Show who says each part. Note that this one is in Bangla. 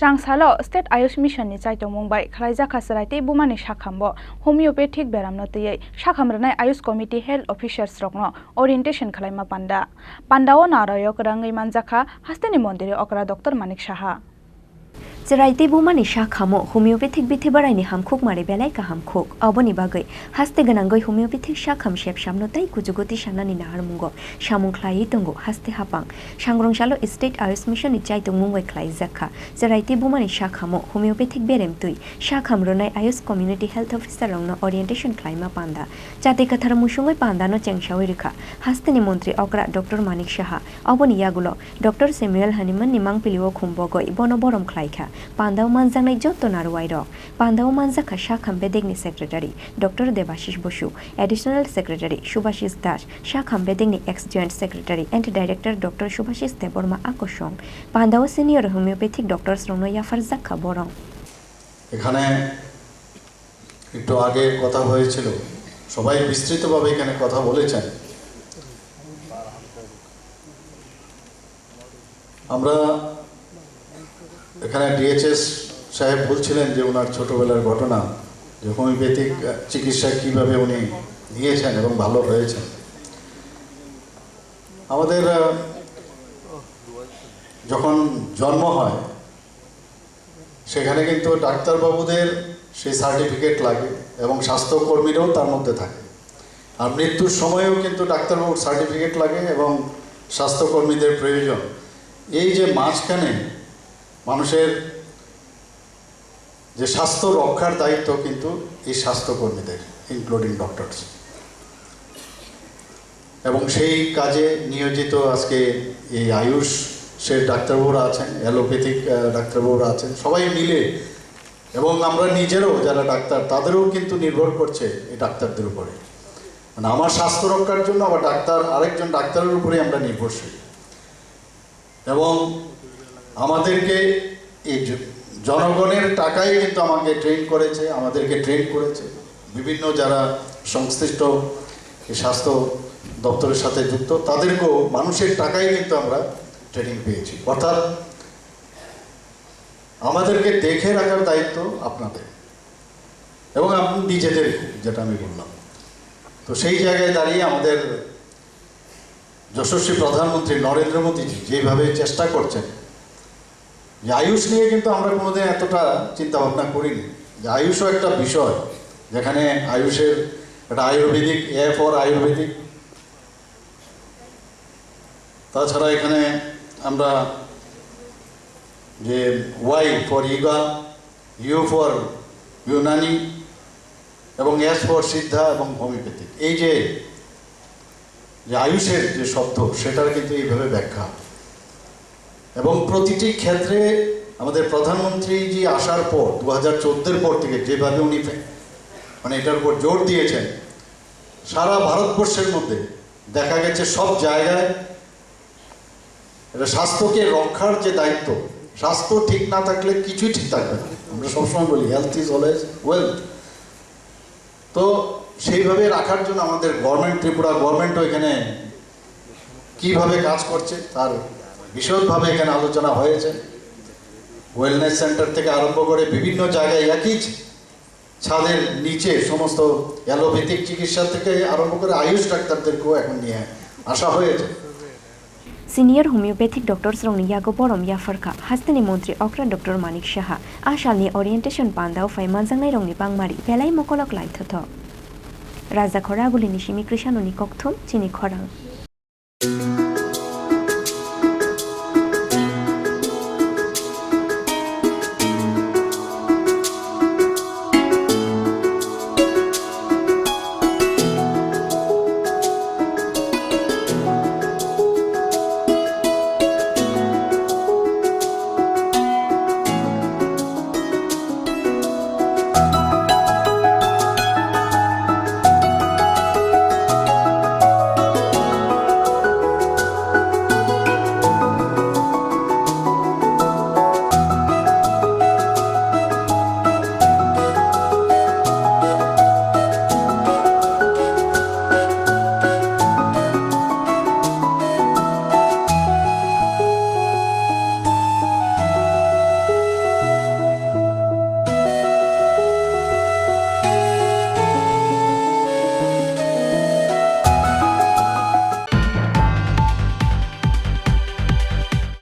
Speaker 1: Sangrongsalo State AYUSH Misson ni Chaitokmung bai Khlaijakha Saraite bumani shakhambo homeopathic beramnatei shakhamranai AYUSH Committee Health Officers Rokno orientation khlaima pandao narayo Khorang manjakha hasteni mondire okra Dr. Manik Saha
Speaker 2: Saraite bumani shakhamo homeopathic bithi baraini hamkhuk mare belai ka hamkhuk aboni bagai haste ganangoi homeopathic shakham shep shamnotai kujugoti shanani naharmungo shamung khlai tongo haste hapang Sangrongsalo State AYUSH Misson ni Chaitokmung bai Khlaijakha Saraite bumani shakhamo homeopathic berem tui shakham ronai AYUSH Community Health Officer rongno orientation khlaima panda jate kathar musungoi panda no chengshawai rekha hasteni montri okra Dr. Manik Saha aboni yagulo Dr. Samuel Haniman nimang piliwo khumbogoi bono Borom Khlaikha Pandau manjangnai joto naruwairo Pandau manjakha shakham bedegni secretary Dr. Devashish Boshu additional secretary Subhashish Das shakham bedegni ex joint secretary and director Dr. Subhashish Deborma Akoshong Pandau senior homeopathic doctors Rokno Yafarjakha Borom
Speaker 3: এখানে একটু আগে কথা হয়েছিল সবাই বিস্তৃতভাবে এখানে কথা বলেছেন আমরা এখানে ডিএইচএস সাহেব বলছিলেন যে ওনার ছোটবেলার ঘটনা যে হোমিওপ্যাথিক চিকিৎসা কিভাবে উনি নিয়েছেন এবং ভালো হয়েছেন আমাদের যখন জন্ম হয় সেখানে কিন্তু ডাক্তারবাবুদের সেই সার্টিফিকেট লাগে এবং স্বাস্থ্যকর্মীরাও তার মধ্যে থাকে আর মৃত্যুর সময়ও কিন্তু ডাক্তারবাবুর সার্টিফিকেট লাগে এবং স্বাস্থ্যকর্মীদের প্রয়োজন এই যে মাঝখানে মানুষের যে স্বাস্থ্য রক্ষার দায়িত্ব কিন্তু এই স্বাস্থ্যকর্মীদের ইনক্লুডিং ডক্টরস এবং সেই কাজে নিয়োজিত আজকে এই আয়ুষের ডাক্তারবাবুরা আছেন অ্যালোপ্যাথিক ডাক্তারবাবুরা আছেন সবাই মিলে এবং আমরা নিজেরও যারা ডাক্তার তাদেরও কিন্তু নির্ভর করছে এই ডাক্তারদের উপরে মানে আমার স্বাস্থ্য রক্ষার জন্য আবার আরেকজন ডাক্তারের উপরে আমরা নির্ভরশীল এবং আমাদেরকে এই জনগণের টাকাই কিন্তু আমাকে ট্রেন করেছে আমাদেরকে ট্রেন করেছে বিভিন্ন যারা সংশ্লিষ্ট স্বাস্থ্য দপ্তরের সাথে যুক্ত তাদেরকেও মানুষের টাকাই কিন্তু আমরা ট্রেনিং পেয়েছি অর্থাৎ আমাদেরকে দেখে রাখার দায়িত্ব আপনাদের এবং আপনি নিজেদের যেটা আমি বললাম তো সেই জায়গায় দাঁড়িয়ে আমাদের যশস্বী প্রধানমন্ত্রী নরেন্দ্র মোদীজি যেভাবে চেষ্টা করছেন যে আয়ুষ নিয়ে কিন্তু আমরা কোনোদিন এতটা চিন্তা ভাবনা করিনি যে আয়ুষও একটা বিষয় যেখানে আয়ুষের একটা আয়ুর্বেদিক ফর আয়ুর্বেদিক তাছাড়া এখানে আমরা যে Y for yoga U for Unani এবং এস ফর সিদ্ধা এবং হোমিওপ্যাথিক এই যে আয়ুষের যে শব্দ সেটার কিন্তু এইভাবে ব্যাখ্যা এবং প্রতিটি ক্ষেত্রে আমাদের প্রধানমন্ত্রীজি আসার পর 2014 পর থেকে যেভাবে উনি মানে এটার উপর জোর দিয়েছেন সারা ভারতবর্ষের মধ্যে দেখা গেছে সব জায়গায় এটা স্বাস্থ্যকে রক্ষার যে দায়িত্ব স্বাস্থ্য ঠিক না থাকলে কিছুই ঠিক থাকবে না আমরা সবসময় বলি হেলথ ইজ অলওয়েজ ওয়েলথ তো সেইভাবে রাখার জন্য আমাদের গভর্নমেন্ট ত্রিপুরা গভর্নমেন্টও এখানে কিভাবে কাজ করছে তার বিশদভাবে এখানে আলোচনা হয়েছে ওয়েলনেস সেন্টার থেকে আরম্ভ করে বিভিন্ন জায়গায় একই ছাদের নিচে সমস্ত অ্যালোপ্যাথিক চিকিৎসা থেকে আরম্ভ করে আয়ুষ ডাক্তারদেরকেও এখন নিয়ে আসা হয়েছে
Speaker 2: Senior homeopathic doctors Rokno Yago Borom Yafarkha hasteni montri okra Dr. Manik Saha ashalni orientation pandao fai manjangnai rongni pangmari belai mokolok laithotho Raja Khoraguli nishimi Krishanoni kokthum Chini Khorang